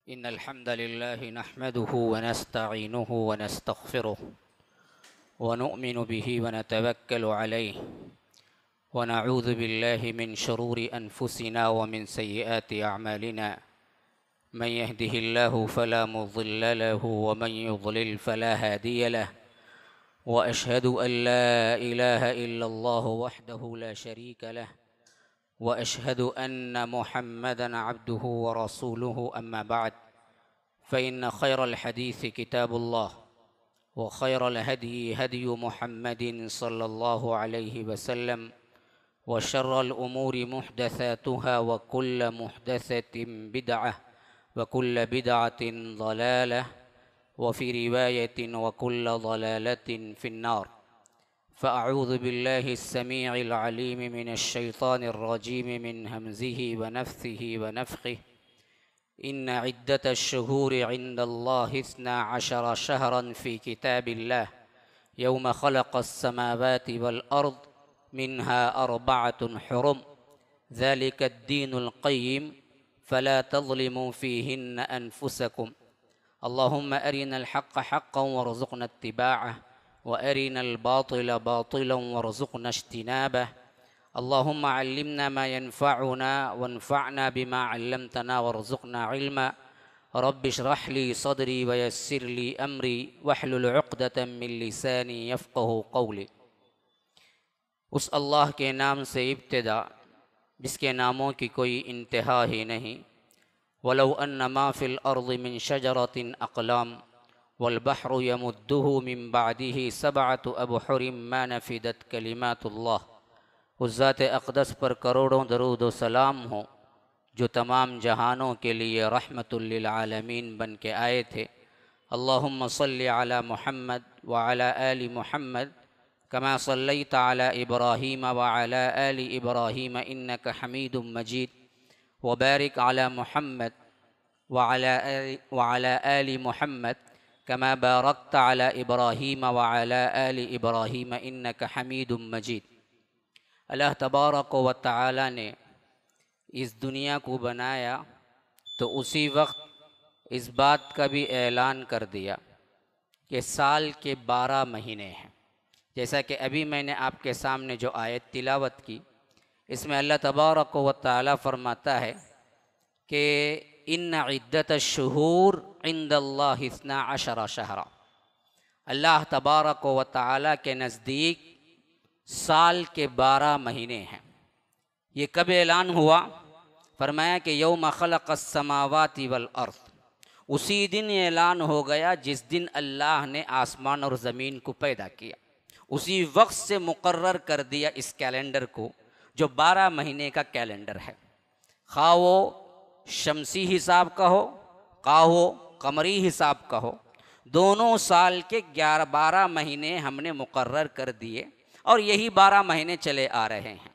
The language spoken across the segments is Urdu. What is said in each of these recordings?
إن الحمد لله نحمده ونستعينه ونستغفره ونؤمن به ونتوكل عليه ونعوذ بالله من شرور أنفسنا ومن سيئات أعمالنا من يهده الله فلا مضل له ومن يضلل فلا هادي له وأشهد أن لا إله إلا الله وحده لا شريك له وأشهد أن محمدًا عبده ورسوله أما بعد فإن خير الحديث كتاب الله وخير الهدي هدي محمد صلى الله عليه وسلم وشر الأمور محدثاتها وكل محدثة بدعة وكل بدعة ضلالة وفي رواية وكل ضلالة في النار. فأعوذ بالله السميع العليم من الشيطان الرجيم من همزه ونفثه ونفخه. إن عدة الشهور عند الله 12 شهرا في كتاب الله يوم خلق السماوات والأرض منها 4 حرم ذلك الدين القيم فلا تظلموا فيهن أنفسكم اللهم أرنا الحق حقا وارزقنا اتباعه وأرنا الباطل باطلا وارزقنا اجتنابه اللهم علمنا ما ينفعنا وانفعنا بما علمتنا وارزقنا علما رب اشرح لي صدري ويسر لي أمري واحلل عقدة من لساني يفقه قولي. اس اللہ کے نام سے ابتدا جس کے ناموں کی کوئی انتہا ہی نہیں. ولو ان ما فی الارض من شجرۃ اقلام والبحر يمده من بعده 7 أبحر ما نفدت کلمات اللہ. اس ذات اقدس پر کروڑوں درود و سلام ہو جو تمام جہانوں کے لیے رحمت للعالمین بن کے آئے تھے. اللہم صلی علی محمد وعلی آل محمد کما صلیت علی ابراہیم وعلی آل ابراہیم انک حمید مجید وبارک علی محمد وعلی آل محمد کما بارکت علی ابراہیم وعلی آل ابراہیم انک حمید مجید. اللہ تبارک و تعالی نے اس دنیا کو بنایا تو اسی وقت اس بات کا بھی اعلان کر دیا کہ سال کے 12 مہینے ہیں. جیسا کہ ابھی میں نے آپ کے سامنے جو آیت تلاوت کی اس میں اللہ تبارک و تعالی فرماتا ہے کہ ان عدت الشہور عند اللہ 12 شہرا. اللہ تبارک و تعالی کے نزدیک سال کے 12 مہینے ہیں. یہ کب اعلان ہوا؟ فرمایا کہ یوم خلق السماوات والارض. اسی دن اعلان ہو گیا جس دن اللہ نے آسمان اور زمین کو پیدا کیا. اسی وقت سے مقرر کر دیا اس کیلنڈر کو جو 12 مہینے کا کیلنڈر ہے. خواہ وہ شمسی حساب کا ہو خواہ وہ قمری حساب کا ہو، دونوں سال کے 12 مہینے ہم نے مقرر کر دیے اور یہی 12 مہینے چلے آ رہے ہیں.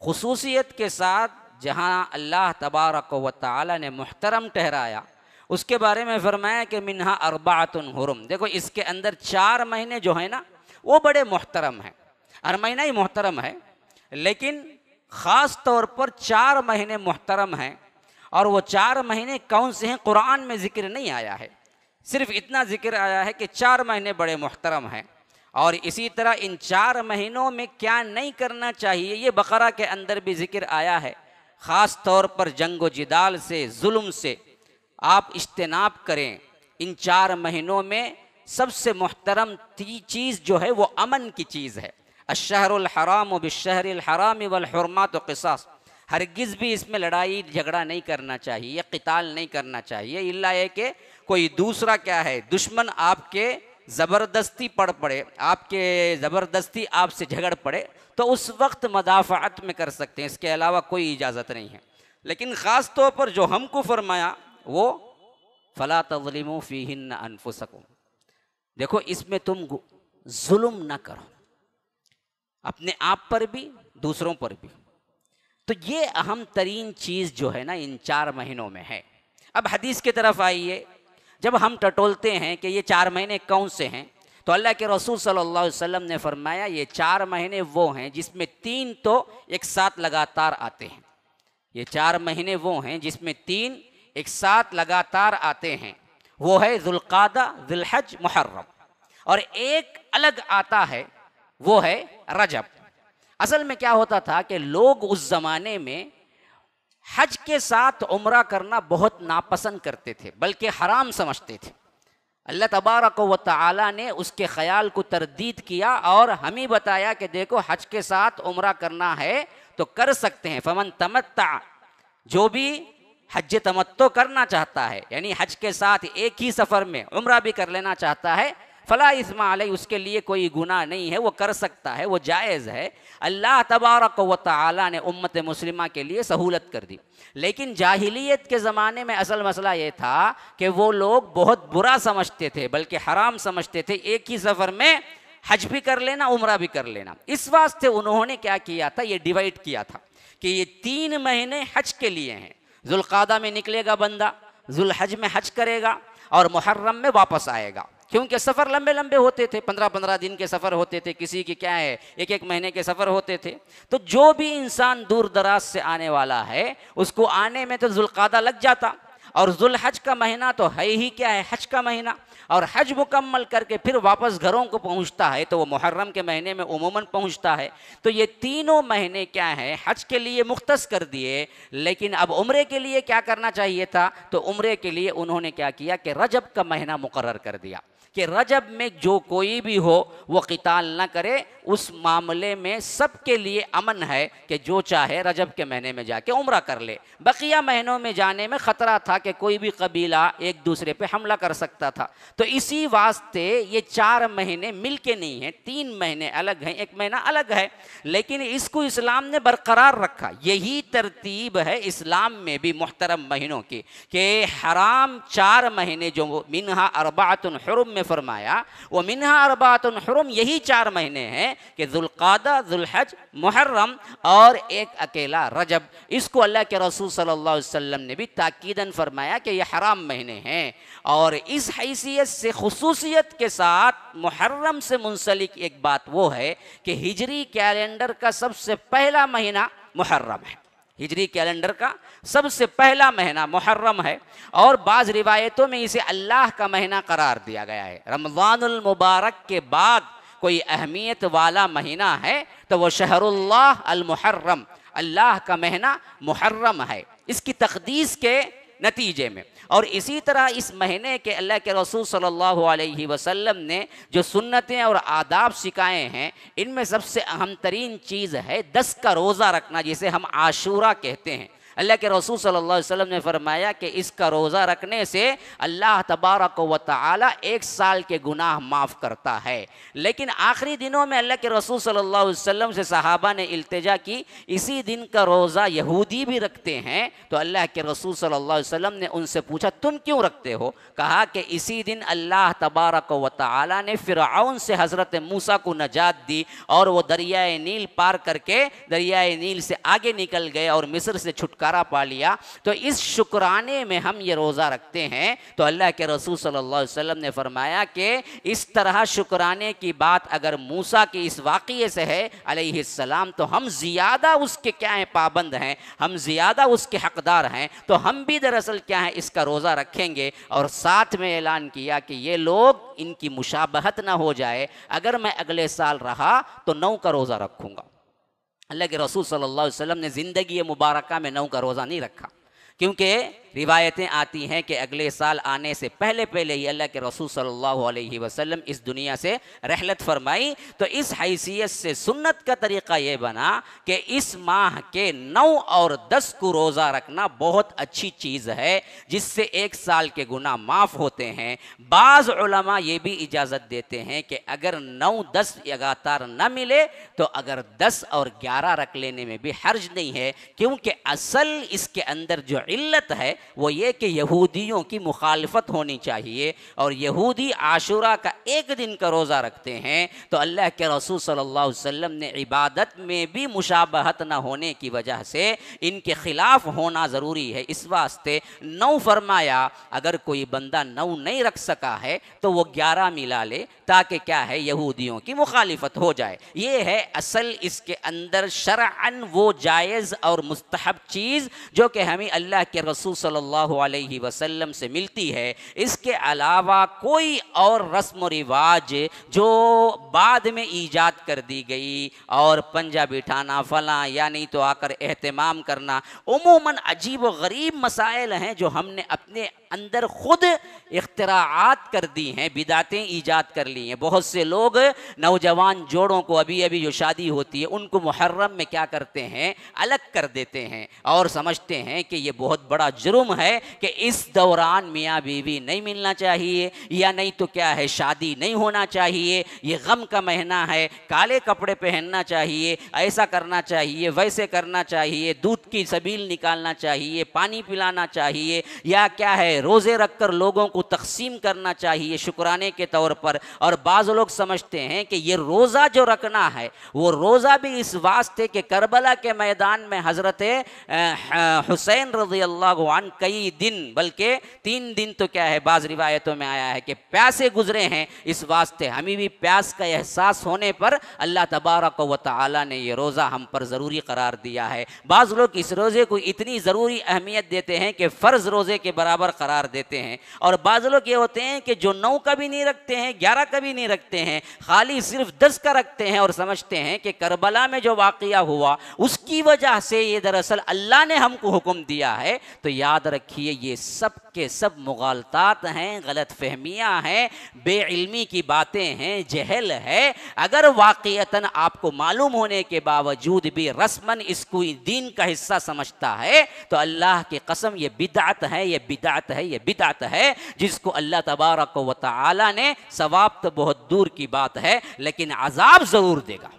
خصوصیت کے ساتھ جہاں اللہ تبارک و تعالی نے محترم ٹھہرایا اس کے بارے میں فرمایا کہ منہا 4 حرم. دیکھو اس کے اندر 4 مہینے جو ہیں نا وہ بڑے محترم ہیں. ہر مہینہ ہی محترم ہے لیکن خاص طور پر 4 مہینے محترم ہیں. اور وہ 4 مہینے کون سے ہیں قرآن میں ذکر نہیں آیا ہے، صرف اتنا ذکر آیا ہے کہ 4 مہینے بڑے محترم ہیں. اور اسی طرح ان 4 مہینوں میں کیا نہیں کرنا چاہیے یہ بقرہ کے اندر بھی ذکر آیا ہے. خاص طور پر جنگ و جدال سے، ظلم سے آپ اجتناب کریں. ان 4 مہینوں میں سب سے محترم چیز جو ہے وہ امن کی چیز ہے. الشہر الحرام بالشہر الحرام والحرمات قصاص. ہرگز بھی اس میں لڑائی جھگڑا نہیں کرنا چاہیے، قتال نہیں کرنا چاہیے، الا یہ کہ کوئی دوسرا کیا ہے دشمن آپ کے زبردستی آپ سے جھگڑ پڑے تو اس وقت مدافعت میں کر سکتے ہیں، اس کے علاوہ کوئی اجازت نہیں ہے. لیکن خاص طور پر جو ہم کو فرمایا وہ فلا تظلموا فیہن انفسکم. دیکھو اس میں تم ظلم نہ کرو، اپنے آپ پر بھی دوسروں پر بھی. تو یہ اہم ترین چیز جو ہے نا ان 4 مہینوں میں ہے. اب حدیث کی طرف آئیے. جب ہم ٹٹولتے ہیں کہ یہ 4 مہینے کون سے ہیں تو اللہ کے رسول صلی اللہ علیہ وسلم نے فرمایا یہ 4 مہینے وہ ہیں جس میں 3 تو ایک ساتھ لگاتار آتے ہیں. یہ 4 مہینے وہ ہیں جس میں 3 ایک ساتھ لگاتار آتے ہیں، وہ ہے ذوالقعدہ، ذوالحج، محرم، اور ایک الگ آتا ہے وہ ہے رجب۔ اصل میں کیا ہوتا تھا کہ لوگ اس زمانے میں حج کے ساتھ عمرہ کرنا بہت ناپسند کرتے تھے، بلکہ حرام سمجھتے تھے۔ اللہ تبارک و تعالی نے اس کے خیال کو تردید کیا اور ہمیں بتایا کہ دیکھو حج کے ساتھ عمرہ کرنا ہے تو کر سکتے ہیں، فمن تمتع، جو بھی حج تمتع کرنا چاہتا ہے، یعنی حج کے ساتھ ایک ہی سفر میں عمرہ بھی کر لینا چاہتا ہے، فلا اثم علیہ، اس کے لیے کوئی گناہ نہیں ہے، وہ کر سکتا ہے، وہ جائز ہے۔ اللہ تبارک و تعالی نے امت مسلمہ کے لیے سہولت کر دی۔ لیکن جاہلیت کے زمانے میں اصل مسئلہ یہ تھا کہ وہ لوگ بہت برا سمجھتے تھے، بلکہ حرام سمجھتے تھے ایک ہی سفر میں حج بھی کر لینا، عمرہ بھی کر لینا۔ اس واسطے انہوں نے کیا کیا تھا، یہ ڈیوائیڈ کیا تھا کہ یہ 3 مہینے حج کے لیے ہیں۔ ذوالقعدہ میں نکلے گا بندہ، ذوالحج میں حج کرے گا، اور محرم میں واپس آئے گا، کیونکہ سفر لمبے لمبے ہوتے تھے، 15 دن کے سفر ہوتے تھے، کسی کی کیا ہے 1 مہینے کے سفر ہوتے تھے۔ تو جو بھی انسان دور دراز سے آنے والا ہے اس کو آنے میں تو ذوالقعدہ لگ جاتا، اور ذوالحج کا مہینہ تو ہے ہی کیا ہے، حج کا مہینہ، اور حج مکمل کر کے پھر واپس گھروں کو پہنچتا ہے تو وہ محرم کے مہینے میں عموماً پہنچتا ہے۔ تو یہ تینوں مہینے کیا ہیں، حج کے لیے مختص کر دیے۔ لیکن اب عمرے کے لیے کیا کرنا چاہیے تھا، تو عمرے کے لیے انہوں نے کیا کیا کہ رجب کا مہینہ مقرر کر دیا کہ رجب میں جو کوئی بھی ہو وہ قتال نہ کرے، اس معاملے میں سب کے لیے امن ہے کہ جو چاہے رجب کے مہینے میں جا کے عمرہ کر لے۔ بقیہ مہینوں میں جانے میں خطرہ تھا کہ کوئی بھی قبیلہ ایک دوسرے پہ حملہ کر سکتا تھا، تو اسی واسطے یہ 4 مہینے مل کے نہیں ہیں، 3 مہینے الگ ہیں، 1 مہینہ الگ ہے، لیکن اس کو اسلام نے برقرار رکھا۔ یہی ترتیب ہے اسلام میں بھی محترم مہینوں کی، کہ حرام 4 مہینے جو منہا اربعۃ حرم میں فرمایا، وہ منہا اربعۃ حرم یہی 4 مہینے ہیں کہ ذوالقعدہ، ذوالحج، محرم اور ایک اکیلا رجب۔ اس کو اللہ کے رسول صلی اللہ علیہ وسلم نے بھی تاکیداً فرمایا کہ یہ حرام مہینے ہیں، اور اس حیثیت سے خصوصیت کے ساتھ محرم سے منسلک ایک بات وہ ہے کہ ہجری کیلنڈر کا سب سے پہلا مہینہ محرم ہے، ہجری کیلنڈر کا سب سے پہلا مہینہ محرم ہے، اور بعض روایتوں میں اسے اللہ کا مہینہ قرار دیا گیا ہے۔ رمضان المبارک کے بعد کوئی اہمیت والا مہینہ ہے تو وہ شہر اللہ المحرم، اللہ کا مہینہ محرم ہے، اس کی تقدیس کے نتیجے میں۔ اور اسی طرح اس مہینے کے اللہ کے رسول صلی اللہ علیہ وسلم نے جو سنتیں اور آداب سکھائے ہیں، ان میں سب سے اہم ترین چیز ہے 10 کا روزہ رکھنا، جسے ہم عاشورہ کہتے ہیں۔ اللہ کے رسول صلی اللہ علیہ وسلم نے فرمایا کہ اس کا روزہ رکھنے سے اللہ تبارک و تعالی 1 سال کے گناہ معاف کرتا ہے۔ لیکن آخری دنوں میں اللہ کے رسول صلی اللہ علیہ وسلم سے صحابہ نے التجا کی، اسی دن کا روزہ یہودی بھی رکھتے ہیں، تو اللہ کے رسول صلی اللہ علیہ وسلم نے ان سے پوچھا تم کیوں رکھتے ہو؟ کہا کہ اسی دن اللہ تبارک و تعالی نے فرعون سے حضرت موسیٰ کو نجات دی، اور وہ دریائے نیل پار کر کے دریائے نیل سے آگے نکل گئے اور مصر سے چھٹکارا پا لیا، تو اس شکرانے میں ہم یہ روزہ رکھتے ہیں۔ تو اللہ کے رسول صلی اللہ علیہ وسلم نے فرمایا کہ اس طرح شکرانے کی بات اگر موسیٰ کے اس واقعے سے ہے علیہ السلام، تو ہم زیادہ اس کے کیا ہیں پابند ہیں، ہم زیادہ اس کے حقدار ہیں، تو ہم بھی دراصل کیا ہیں اس کا روزہ رکھیں گے۔ اور ساتھ میں اعلان کیا کہ یہ لوگ ان کی مشابہت نہ ہو جائے، اگر میں اگلے سال رہا تو 9 کا روزہ رکھوں گا۔ اللہ کے رسول صلی اللہ علیہ وسلم نے زندگی مبارکہ میں 9 کا روزہ نہیں رکھا، کیونکہ روایتیں آتی ہیں کہ اگلے سال آنے سے پہلے ہی اللہ کے رسول صلی اللہ علیہ وسلم اس دنیا سے رحلت فرمائی۔ تو اس حیثیت سے سنت کا طریقہ یہ بنا کہ اس ماہ کے 9 اور 10 کو روزہ رکھنا بہت اچھی چیز ہے، جس سے 1 سال کے گناہ معاف ہوتے ہیں۔ بعض علماء یہ بھی اجازت دیتے ہیں کہ اگر 9 10 لگاتار نہ ملے تو اگر 10 اور 11 رکھ لینے میں بھی حرج نہیں ہے، کیونکہ اصل اس کے اندر جو علت ہے وہ یہ کہ یہودیوں کی مخالفت ہونی چاہیے، اور یہودی عاشورہ کا 1 دن کا روزہ رکھتے ہیں، تو اللہ کے رسول صلی اللہ علیہ وسلم نے عبادت میں بھی مشابہت نہ ہونے کی وجہ سے ان کے خلاف ہونا ضروری ہے، اس واسطے 9 فرمایا۔ اگر کوئی بندہ 9 نہیں رکھ سکا ہے تو وہ 11 ملا لے، تاکہ کیا ہے یہودیوں کی مخالفت ہو جائے۔ یہ ہے اصل اس کے اندر شرعاً وہ جائز اور مستحب چیز جو کہ ہمیں اللہ کے رسول صلی صلی اللہ علیہ وسلم سے ملتی ہے۔ اس کے علاوہ کوئی اور رسم و رواج جو بعد میں ایجاد کر دی گئی اور پنجہ بٹھانا فلاں یا نہیں تو آ کر اہتمام کرنا، عموماً عجیب و غریب مسائل ہیں جو ہم نے اپنے اندر خود اختراعات کر دی ہیں، بدعتیں ایجاد کر لی ہیں۔ بہت سے لوگ نوجوان جوڑوں کو ابھی جو شادی ہوتی ہے ان کو محرم میں کیا کرتے ہیں، الگ کر دیتے ہیں اور سمجھتے ہیں کہ یہ بہت بڑا جرم ہے کہ اس دوران میاں بیوی نہیں ملنا چاہیے، یا نہیں تو کیا ہے شادی نہیں ہونا چاہیے، یہ غم کا مہینہ ہے، کالے کپڑے پہننا چاہیے، ایسا کرنا چاہیے، ویسے کرنا چاہیے، دودھ کی سبیل نکالنا چاہیے، پانی پلانا چاہیے، یا کیا ہے روزے رکھ کر لوگوں کو تقسیم کرنا چاہیے شکرانے کے طور پر۔ اور بعض لوگ سمجھتے ہیں کہ یہ روزہ جو رکھنا ہے وہ روزہ بھی اس واسطے کہ کربلا کے میدان میں حضرت حسین رضی اللہ عنہ کئی دن بلکہ 3 دن تو کیا ہے بعض روایتوں میں آیا ہے کہ پیاسے گزرے ہیں، اس واسطے ہمیں بھی پیاس کا احساس ہونے پر اللہ تبارک و تعالی نے یہ روزہ ہم پر ضروری قرار دیا ہے۔ بعض لوگ اس روزے کو اتنی ضروری اہمیت دیتے ہیں کہ فرض روزے کے برابر قرار دیتے ہیں، اور بعض لوگ یہ ہوتے ہیں کہ جو 9 کا بھی نہیں رکھتے ہیں، 11 کا بھی نہیں رکھتے ہیں، خالی صرف 10 کا رکھتے ہیں اور سمجھتے ہیں کہ کربلا میں جو واقعہ ہوا اس کی وجہ سے یہ دراصل اللہ نے ہم کو حکم دیا ہے۔ تو یاد رکھیے یہ سب کے سب مغالطات ہیں، غلط فہمیاں ہیں، بے علمی کی باتیں ہیں، جہل ہے۔ اگر واقعتاً آپ کو معلوم ہونے کے باوجود بھی رسماً اس کو دین کا حصہ سمجھتا ہے تو اللہ کی قسم یہ بدعت ہے، یہ بدعت ہے، یہ بدعت ہے، جس کو اللہ تبارک و تعالی نے، ثواب تو بہت دور کی بات ہے لیکن عذاب ضرور دے گا۔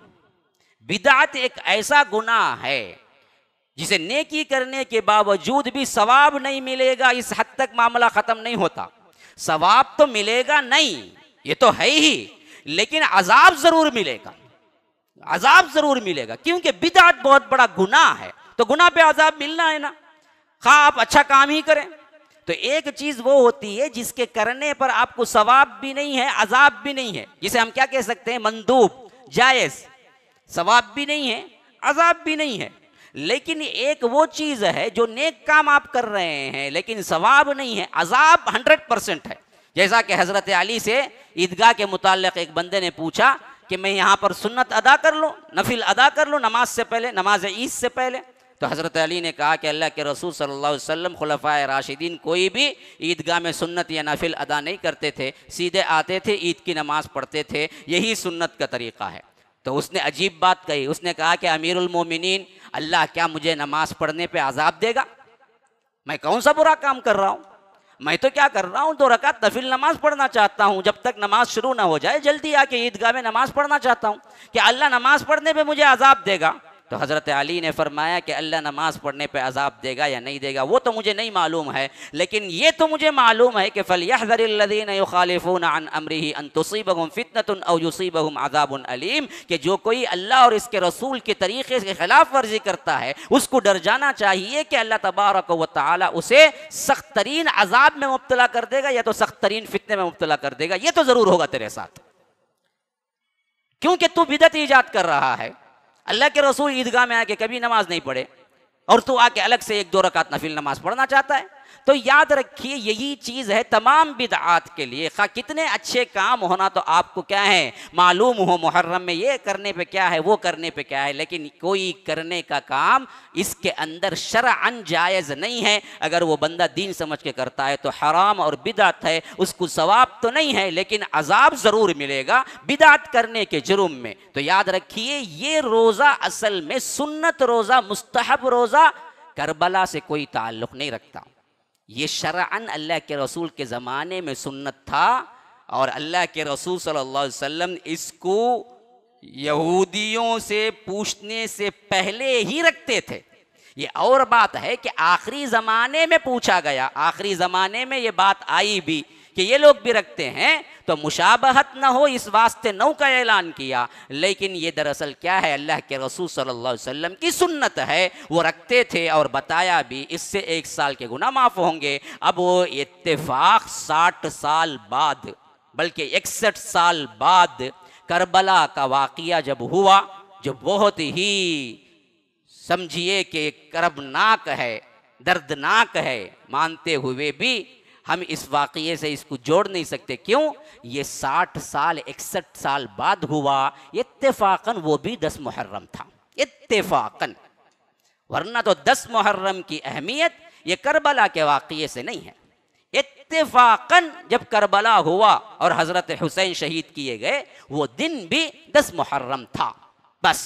بدعت ایک ایسا گناہ ہے جسے نیکی کرنے کے باوجود بھی ثواب نہیں ملے گا، اس حد تک معاملہ ختم نہیں ہوتا۔ ثواب تو ملے گا نہیں، یہ تو ہے ہی، لیکن عذاب ضرور ملے گا، عذاب ضرور ملے گا، کیونکہ بدعت بہت بڑا گناہ ہے، تو گناہ پہ عذاب ملنا ہے نا، خواہ آپ اچھا کام ہی کریں۔ تو ایک چیز وہ ہوتی ہے جس کے کرنے پر آپ کو ثواب بھی نہیں ہے، عذاب بھی نہیں ہے، جسے ہم کیا کہہ سکتے ہیں، مندوب، جائز، ثواب بھی نہیں ہے، عذاب بھی نہیں ہے۔ لیکن ایک وہ چیز ہے جو نیک کام آپ کر رہے ہیں لیکن ثواب نہیں ہے، عذاب 100% ہے۔ جیسا کہ حضرت علی سے عیدگاہ کے متعلق ایک بندے نے پوچھا کہ میں یہاں پر سنت ادا کر لوں، نفل ادا کر لوں نماز سے پہلے، نماز عید سے پہلے؟ تو حضرت علی نے کہا کہ اللہ کے رسول صلی اللہ علیہ وسلم، خلفائے راشدین کوئی بھی عیدگاہ میں سنت یا نفل ادا نہیں کرتے تھے، سیدھے آتے تھے، عید کی نماز پڑھتے تھے، یہی سنت کا طریقہ ہے۔ تو اس نے عجیب بات کہی، اس نے کہا کہ امیر المومنین، اللہ کیا مجھے نماز پڑھنے پہ عذاب دے گا؟ میں کون سا برا کام کر رہا ہوں؟ میں تو کیا کر رہا ہوں، 2 رکعت نفل نماز پڑھنا چاہتا ہوں، جب تک نماز شروع نہ ہو جائے جلدی آ کے عیدگاہ میں نماز پڑھنا چاہتا ہوں، کہ اللہ نماز پڑھنے پہ مجھے عذاب دے گا؟ تو حضرت علی نے فرمایا کہ اللہ نماز پڑھنے پہ عذاب دے گا یا نہیں دے گا وہ تو مجھے نہیں معلوم ہے، لیکن یہ تو مجھے معلوم ہے کہ فَلْيَحْذَرِ الَّذِينَ يُخَالِفُونَ عَنْ أَمْرِهِ أَن تُصِيبَهُمْ فِتْنَةٌ أَوْ يُصِيبَهُمْ عَذَابٌ أَلِيمٌ، کہ جو کوئی اللہ اور اس کے رسول کے طریقے کے خلاف ورزی کرتا ہے اس کو ڈر جانا چاہیے کہ اللہ تبارک و تعالی اسے سخت ترین عذاب میں مبتلا کر دے گا یا تو سخت ترین فتنے میں مبتلا کر دے گا، یہ تو ضرور ہوگا تیرے ساتھ، کیونکہ تو بدعت ایجاد کر رہا ہے۔ اللہ کے رسول عیدگاہ میں آ کے کبھی نماز نہیں پڑھے اور تو آ کے الگ سے 1-2 رکعت نفل نماز پڑھنا چاہتا ہے۔ تو یاد رکھیے یہی چیز ہے تمام بدعات کے لیے، خواہ کتنے اچھے کام ہونا تو آپ کو کیا ہے معلوم ہو محرم میں یہ کرنے پہ کیا ہے وہ کرنے پہ کیا ہے، لیکن کوئی کرنے کا کام اس کے اندر شرعاً جائز نہیں ہے، اگر وہ بندہ دین سمجھ کے کرتا ہے تو حرام اور بدعت ہے، اس کو ثواب تو نہیں ہے لیکن عذاب ضرور ملے گا بدعت کرنے کے جرم میں۔ تو یاد رکھیے یہ روزہ اصل میں سنت روزہ، مستحب روزہ کربلا سے کوئی تعلق نہیں رکھتا، یہ شرعاً اللہ کے رسول کے زمانے میں سنت تھا، اور اللہ کے رسول صلی اللہ علیہ وسلم اس کو یہودیوں سے پوچھنے سے پہلے ہی رکھتے تھے۔ یہ اور بات ہے کہ آخری زمانے میں پوچھا گیا، آخری زمانے میں یہ بات آئی بھی کہ یہ لوگ بھی رکھتے ہیں، تو مشابہت نہ ہو اس واسطے 9 کا اعلان کیا، لیکن یہ دراصل کیا ہے اللہ کے رسول صلی اللہ علیہ وسلم کی سنت ہے، وہ رکھتے تھے اور بتایا بھی اس سے 1 سال کے گناہ معاف ہوں گے۔ اب وہ اتفاق 60 سال بعد بلکہ 61 سال بعد کربلا کا واقعہ جب ہوا، جو بہت ہی سمجھیے کہ کربناک ہے، دردناک ہے، مانتے ہوئے بھی ہم اس واقعے سے اس کو جوڑ نہیں سکتے. کیوں؟ یہ 60 سال 61 سال بعد ہوا، اتفاقاً وہ بھی 10 محرم تھا، اتفاقاً. ورنہ تو 10 محرم کی اہمیت یہ کربلا کے واقعے سے نہیں ہے. اتفاقاً جب کربلا ہوا اور حضرت حسین شہید کیے گئے وہ دن بھی 10 محرم تھا. بس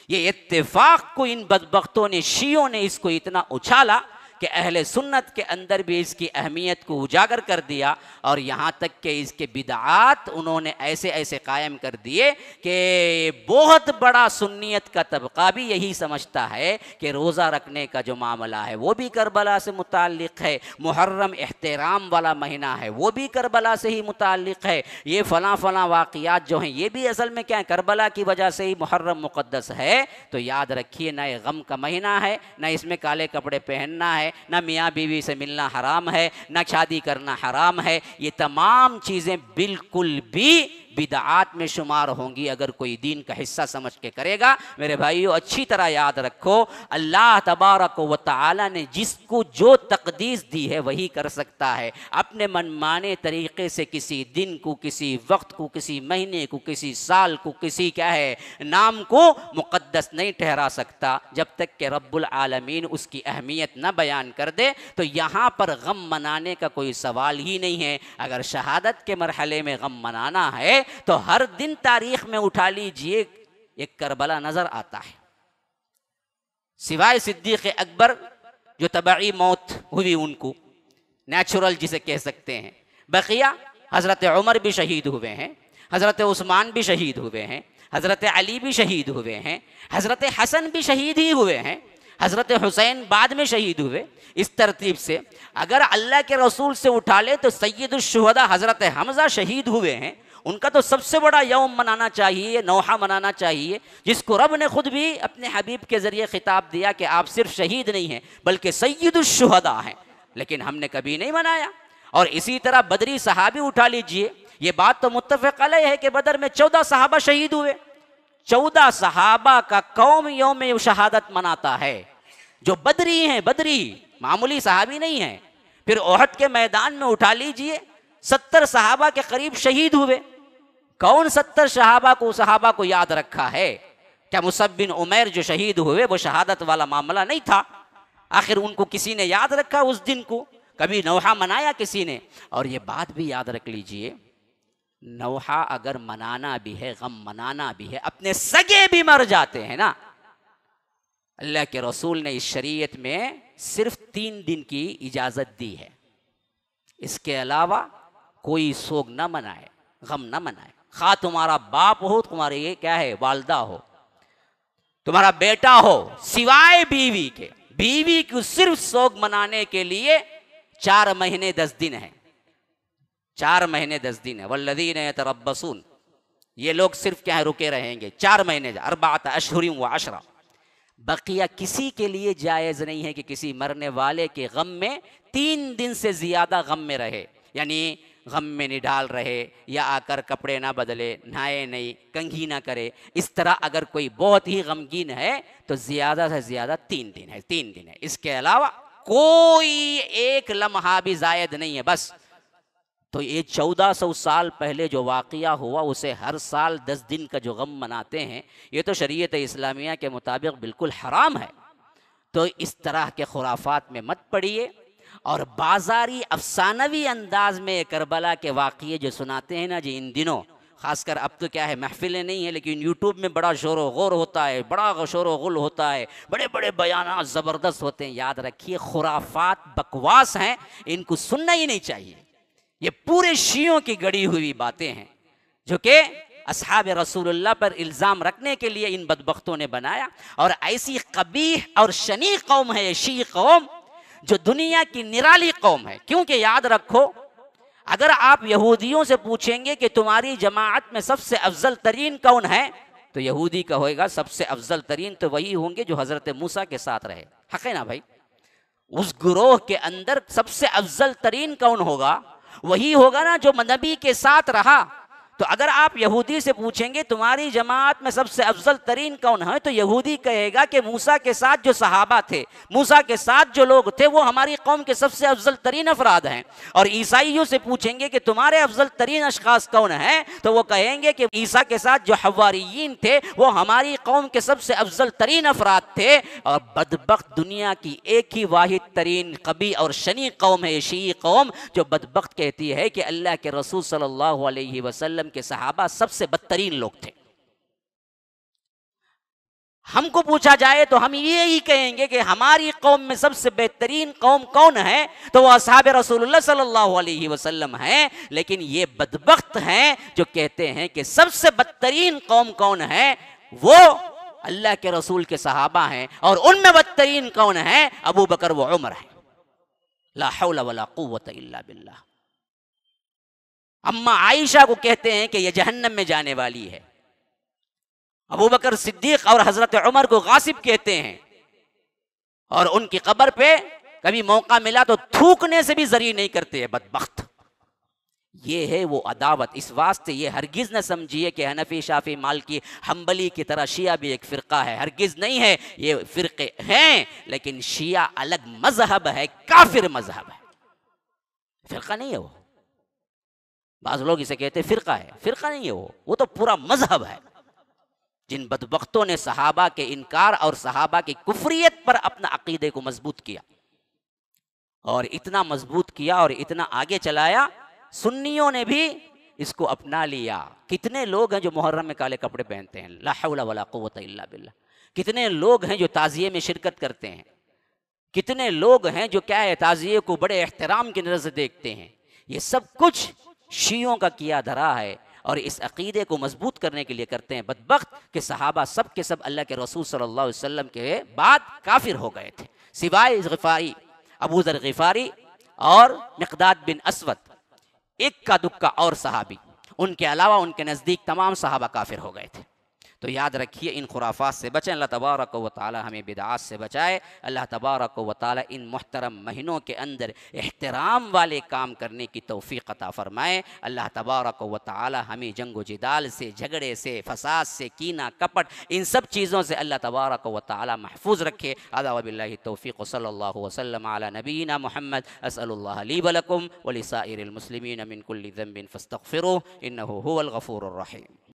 یہ اتفاق کو ان بدبختوں نے، شیعوں نے اس کو اتنا اچھالا کہ اہل سنت کے اندر بھی اس کی اہمیت کو اجاگر کر دیا، اور یہاں تک کہ اس کے بدعات انہوں نے ایسے ایسے قائم کر دیے کہ بہت بڑا سنیت کا طبقہ بھی یہی سمجھتا ہے کہ روزہ رکھنے کا جو معاملہ ہے وہ بھی کربلا سے متعلق ہے، محرم احترام والا مہینہ ہے وہ بھی کربلا سے ہی متعلق ہے، یہ فلاں فلاں واقعات جو ہیں یہ بھی اصل میں کیا ہے، کربلا کی وجہ سے ہی محرم مقدس ہے. تو یاد رکھیے نہ یہ غم کا مہینہ ہے، نہ اس میں کالے کپڑے پہننا ہے، نہ میاں بیوی سے ملنا حرام ہے، نہ شادی کرنا حرام ہے. یہ تمام چیزیں بالکل بھی بدعات میں شمار ہوں گی اگر کوئی دین کا حصہ سمجھ کے کرے گا. میرے بھائیو اچھی طرح یاد رکھو، اللہ تبارک و تعالی نے جس کو جو تقدیس دی ہے وہی کر سکتا ہے. اپنے منمانے طریقے سے کسی دن کو، کسی وقت کو، کسی مہینے کو، کسی سال کو، کسی کیا ہے نام کو مقدس نہیں ٹھہرا سکتا جب تک کہ رب العالمین اس کی اہمیت نہ بیان کر دے. تو یہاں پر غم منانے کا کوئی سوال ہی نہیں ہے. اگر شہادت کے مرحلے میں غم منانا ہے تو ہر دن تاریخ میں اٹھا لیجئے ایک کربلا نظر آتا ہے، سوائے صدیق اکبر جو طبعی موت ہوئی ان کو، نیچرل جسے کہہ سکتے ہیں. بقیہ حضرت عمر بھی شہید ہوئے ہیں، حضرت عثمان بھی شہید ہوئے ہیں، حضرت علی بھی شہید ہوئے ہیں، حضرت حسن بھی شہید ہی ہوئے ہیں، حضرت حسین بعد میں شہید ہوئے. اس ترتیب سے اگر اللہ کے رسول سے اٹھا لے تو سید الشہداء حضرت حمزہ شہید ہوئے ہیں. ان کا تو سب سے بڑا یوم منانا چاہیے، نوحہ منانا چاہیے، جس کو رب نے خود بھی اپنے حبیب کے ذریعے خطاب دیا کہ آپ صرف شہید نہیں ہیں بلکہ سید الشہداء ہیں. لیکن ہم نے کبھی نہیں منایا. اور اسی طرح بدری صحابی اٹھا لیجئے، یہ بات تو متفق علیہ ہے کہ بدر میں 14 صحابہ شہید ہوئے. 14 صحابہ کا قوم یوم شہادت مناتا ہے جو بدری ہیں، بدری معمولی صحابی نہیں ہیں. پھر احد کے میدان میں اٹھا لیجئے 70 صحابہ کے قریب شہید ہوئے. کون 70 صحابہ کو یاد رکھا ہے؟ کیا مصعب بن عمیر جو شہید ہوئے وہ شہادت والا معاملہ نہیں تھا؟ آخر ان کو کسی نے یاد رکھا اس دن کو؟ کبھی نوحہ منایا کسی نے؟ اور یہ بات بھی یاد رکھ لیجئے، نوحہ اگر منانا بھی ہے، غم منانا بھی ہے، اپنے سگے بھی مر جاتے ہیں نا. اللہ کے رسول نے اس شریعت میں صرف 3 دن کی اجازت دی ہے. اس کے علاوہ کوئی سوگ نہ منائے، غم نہ منائے. خواہ تمہارا باپ ہو، تمہارے یہ کیا ہے والدہ ہو، تمہارا بیٹا ہو، سوائے بیوی کے. بیوی کو صرف سوگ منانے کے لیے 4 مہینے 10 دن ہیں. 4 مہینے 10 دن ہے. والذین یتربصون، یہ لوگ صرف کیا ہے رکے رہیں گے 4 مہینے 4 اشہر و 10. بقیہ کسی کے لیے جائز نہیں ہے کہ کسی مرنے والے کے غم میں 3 دن سے زیادہ غم میں رہے. یعنی غم میں نڈال رہے، یا آ کر کپڑے نہ بدلے، نہائے نہیں، کنگھی نہ کرے. اس طرح اگر کوئی بہت ہی غمگین ہے تو زیادہ سے زیادہ 3 دن ہے، 3 دن ہے. اس کے علاوہ کوئی ایک لمحہ بھی زائد نہیں ہے. بس تو یہ 1400 سال پہلے جو واقعہ ہوا اسے ہر سال 10 دن کا جو غم مناتے ہیں، یہ تو شریعت اسلامیہ کے مطابق بالکل حرام ہے. تو اس طرح کے خرافات میں مت پڑیے، اور بازاری افسانوی انداز میں کربلا کے واقعے جو سناتے ہیں نا جی ان دنوں، خاص کر اب تو کیا ہے محفلیں نہیں ہیں لیکن یوٹیوب میں بڑا شور و غور ہوتا ہے، بڑا شور و غل ہوتا ہے، بڑے بڑے بیانات زبردست ہوتے ہیں. یاد رکھیے خرافات بکواس ہیں، ان کو سننا ہی نہیں چاہیے. یہ پورے شیعوں کی گڑی ہوئی باتیں ہیں جو کہ اصحاب رسول اللہ پر الزام رکھنے کے لیے ان بدبختوں نے بنایا. اور ایسی قبیح اور شنیع قوم ہے یہ شیعی قوم، جو دنیا کی نرالی قوم ہے. کیونکہ یاد رکھو، اگر آپ یہودیوں سے پوچھیں گے کہ تمہاری جماعت میں سب سے افضل ترین کون ہے، تو یہودی کا ہوئے گا سب سے افضل ترین تو وہی ہوں گے جو حضرت موسیٰ کے ساتھ رہے. حق ہے نا بھائی؟ اس گروہ کے اندر سب سے افضل ترین کون ہوگا؟ وہی ہوگا نا جو نبی کے ساتھ رہا. تو اگر آپ یہودی سے پوچھیں گے تمہاری جماعت میں سب سے افضل ترین کون ہے، تو یہودی کہے گا کہ موسیٰ کے ساتھ جو صحابہ تھے، موسیٰ کے ساتھ جو لوگ تھے، وہ ہماری قوم کے سب سے افضل ترین افراد ہیں۔ اور عیسائیوں سے پوچھیں گے کہ تمہارے افضل ترین اشخاص کون ہیں، تو وہ کہیں گے کہ عیسیٰ کے ساتھ جو حواریین تھے وہ ہماری قوم کے سب سے افضل ترین افراد تھے۔ اور بدبخت دنیا کی ایک ہی واحد ترین قبیح اور شنی قوم ہے شیعی قوم، جو بدبخت کہتی ہے کہ اللہ کے رسول صلی اللہ علیہ وسلم کے صحابہ سب سے بدترین لوگ تھے۔ ہم کو پوچھا جائے تو ہم یہی کہیں گے کہ ہماری قوم میں سب سے بہترین قوم کون ہے، تو وہ اصحاب رسول اللہ صلی اللہ علیہ وسلم ہیں۔ لیکن یہ بدبخت ہیں جو کہتے ہیں کہ سب سے بدترین قوم کون ہے، وہ اللہ کے رسول کے صحابہ ہیں، اور ان میں بدترین کون ہے، ابو بکر و عمر ہیں۔ لا حول ولا قوت الا باللہ۔ اما عائشہ کو کہتے ہیں کہ یہ جہنم میں جانے والی ہے، ابو بکر صدیق اور حضرت عمر کو غاصب کہتے ہیں، اور ان کی قبر پہ کبھی موقع ملا تو تھوکنے سے بھی ذریع نہیں کرتے، بدبخت۔ یہ ہے وہ عداوت۔ اس واسطے یہ ہرگز نہ سمجھیے کہ حنفی، شافعی، مالکی، حنبلی کی طرح شیعہ بھی ایک فرقہ ہے، ہرگز نہیں ہے۔ یہ فرقے ہیں، لیکن شیعہ الگ مذہب ہے، کافر مذہب ہے، فرقہ نہیں ہے وہ۔ بعض لوگ اسے کہتے ہیں فرقہ ہے، فرقہ نہیں ہے وہ تو پورا مذہب ہے۔ جن بدبختوں نے صحابہ کے انکار اور صحابہ کی کفریت پر اپنا عقیدے کو مضبوط کیا، اور اتنا مضبوط کیا اور اتنا آگے چلایا، سنیوں نے بھی اس کو اپنا لیا۔ کتنے لوگ ہیں جو محرم میں کالے کپڑے پہنتے ہیں، لا حول ولا قوت الا باللہ۔ کتنے لوگ ہیں جو تعزیے میں شرکت کرتے ہیں، کتنے لوگ ہیں جو کیا ہے تعزیے کو بڑے احترام کی نظر سے دیکھتے ہیں۔ یہ سب کچھ شیعوں کا کیا دھرا ہے، اور اس عقیدے کو مضبوط کرنے کے لیے کرتے ہیں۔ بدبخت کہ صحابہ سب کے سب اللہ کے رسول صلی اللہ علیہ وسلم کے بعد کافر ہو گئے تھے، سوائے غفاری، ابو ذر غفاری اور مقداد بن اسود، ایک کا دکا اور صحابی، ان کے علاوہ ان کے نزدیک تمام صحابہ کافر ہو گئے تھے۔ تو یاد رکھیے ان خرافات سے بچیں، اللہ تبارک و تعالی ہمیں بدعات سے بچائے۔ اللہ تبارک و تعالی ان محترم مہینوں کے اندر احترام والے کام کرنے کی توفیق عطا فرمائے۔ اللہ تبارک و تعالی ہمیں جنگ و جدال سے، جھگڑے سے، فساد سے، کینہ کپٹ، ان سب چیزوں سے اللہ تبارک و تعالی محفوظ رکھے۔ هذا وباللہ التوفیق، صلی اللہ وسلم علی نبینا محمد۔ اسأل اللہ لی ولکم ولسائر المسلمین من کل ذنب فاستغفروه انه هو الغفور الرحیم۔